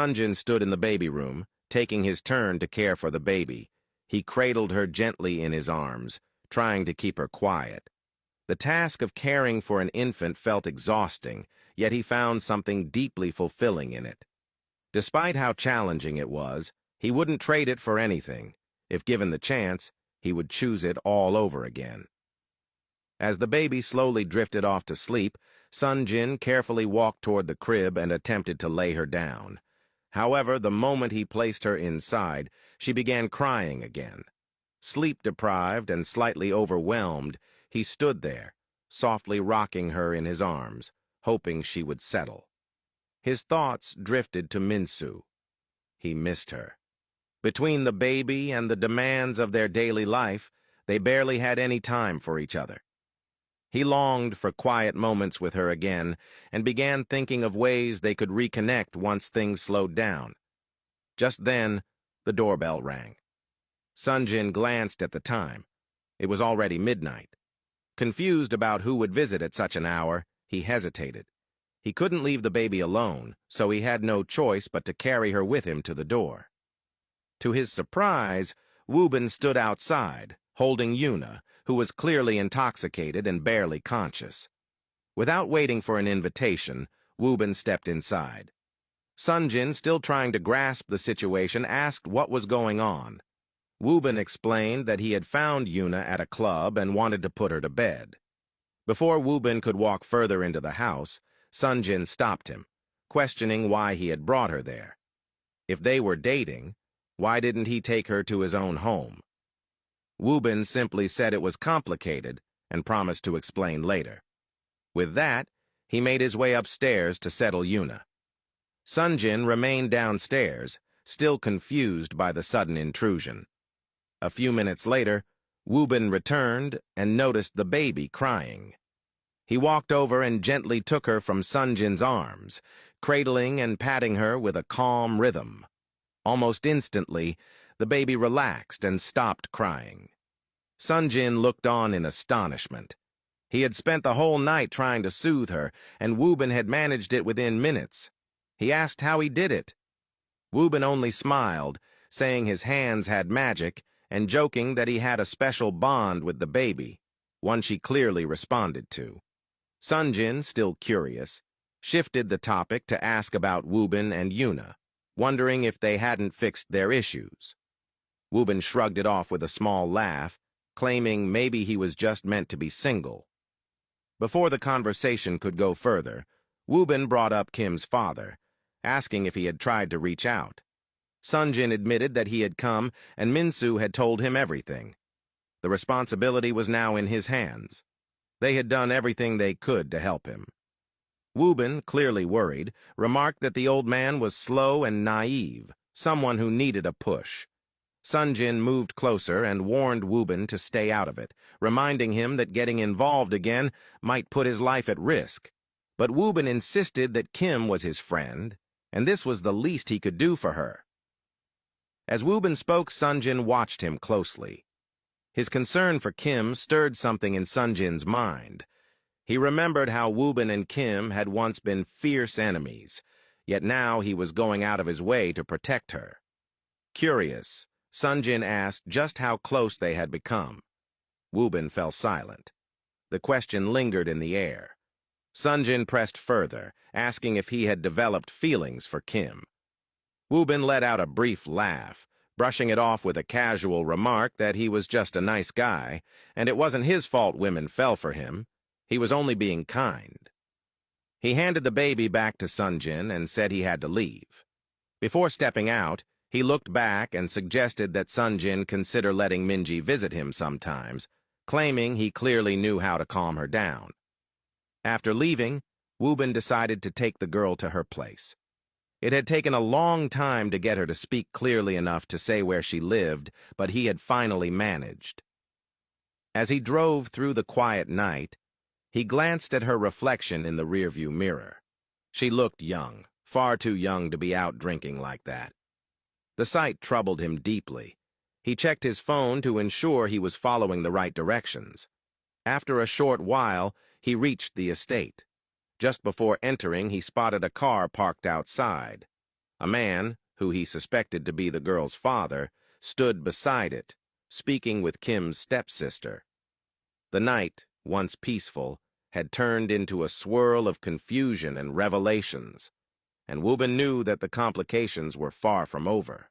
Sunjin stood in the baby room, taking his turn to care for the baby. He cradled her gently in his arms, trying to keep her quiet. The task of caring for an infant felt exhausting, yet he found something deeply fulfilling in it. Despite how challenging it was, he wouldn't trade it for anything. If given the chance, he would choose it all over again. As the baby slowly drifted off to sleep, Sunjin carefully walked toward the crib and attempted to lay her down. However, the moment he placed her inside, she began crying again. Sleep-deprived and slightly overwhelmed, he stood there, softly rocking her in his arms, hoping she would settle. His thoughts drifted to Minsu. He missed her. Between the baby and the demands of their daily life, they barely had any time for each other. He longed for quiet moments with her again and began thinking of ways they could reconnect once things slowed down. Just then, the doorbell rang. Sunjin glanced at the time. It was already midnight. Confused about who would visit at such an hour, he hesitated. He couldn't leave the baby alone, so he had no choice but to carry her with him to the door. To his surprise, Wobin stood outside, holding Yuna, who was clearly intoxicated and barely conscious. Without waiting for an invitation, Wobin stepped inside. Sunjin, still trying to grasp the situation, asked what was going on. Wobin explained that he had found Yuna at a club and wanted to put her to bed. Before Wobin could walk further into the house, Sunjin stopped him, questioning why he had brought her there. If they were dating, why didn't he take her to his own home? Wobin simply said it was complicated and promised to explain later. With that, he made his way upstairs to settle Yuna. Sunjin remained downstairs, still confused by the sudden intrusion. A few minutes later, Wobin returned and noticed the baby crying. He walked over and gently took her from Sunjin's arms, cradling and patting her with a calm rhythm. Almost instantly, the baby relaxed and stopped crying. Sunjin looked on in astonishment. He had spent the whole night trying to soothe her, and Wobin had managed it within minutes. He asked how he did it. Wobin only smiled, saying his hands had magic, and joking that he had a special bond with the baby, one she clearly responded to. Sunjin, still curious, shifted the topic to ask about Wobin and Yuna, wondering if they hadn't fixed their issues. Wobin shrugged it off with a small laugh, claiming maybe he was just meant to be single. Before the conversation could go further, Wobin brought up Kim's father, asking if he had tried to reach out. Sunjin admitted that he had come and Minsu had told him everything. The responsibility was now in his hands. They had done everything they could to help him. Wobin, clearly worried, remarked that the old man was slow and naive, someone who needed a push. Sunjin moved closer and warned Wobin to stay out of it, reminding him that getting involved again might put his life at risk. But Wobin insisted that Kim was his friend, and this was the least he could do for her. As Wobin spoke, Sunjin watched him closely. His concern for Kim stirred something in Sunjin's mind. He remembered how Wobin and Kim had once been fierce enemies, yet now he was going out of his way to protect her. Curious, Sunjin asked just how close they had become. Wobin fell silent. The question lingered in the air. Sunjin pressed further, asking if he had developed feelings for Kim. Wobin let out a brief laugh, brushing it off with a casual remark that he was just a nice guy, and it wasn't his fault women fell for him. He was only being kind. He handed the baby back to Sunjin and said he had to leave. Before stepping out, he looked back and suggested that Sunjin consider letting Minji visit him sometimes, claiming he clearly knew how to calm her down. After leaving, Wobin decided to take the girl to her place. It had taken a long time to get her to speak clearly enough to say where she lived, but he had finally managed. As he drove through the quiet night, he glanced at her reflection in the rearview mirror. She looked young, far too young to be out drinking like that. The sight troubled him deeply. He checked his phone to ensure he was following the right directions. After a short while, he reached the estate. Just before entering, he spotted a car parked outside. A man, who he suspected to be the girl's father, stood beside it, speaking with Kim's stepsister. The night, once peaceful, had turned into a swirl of confusion and revelations, and Wobin knew that the complications were far from over.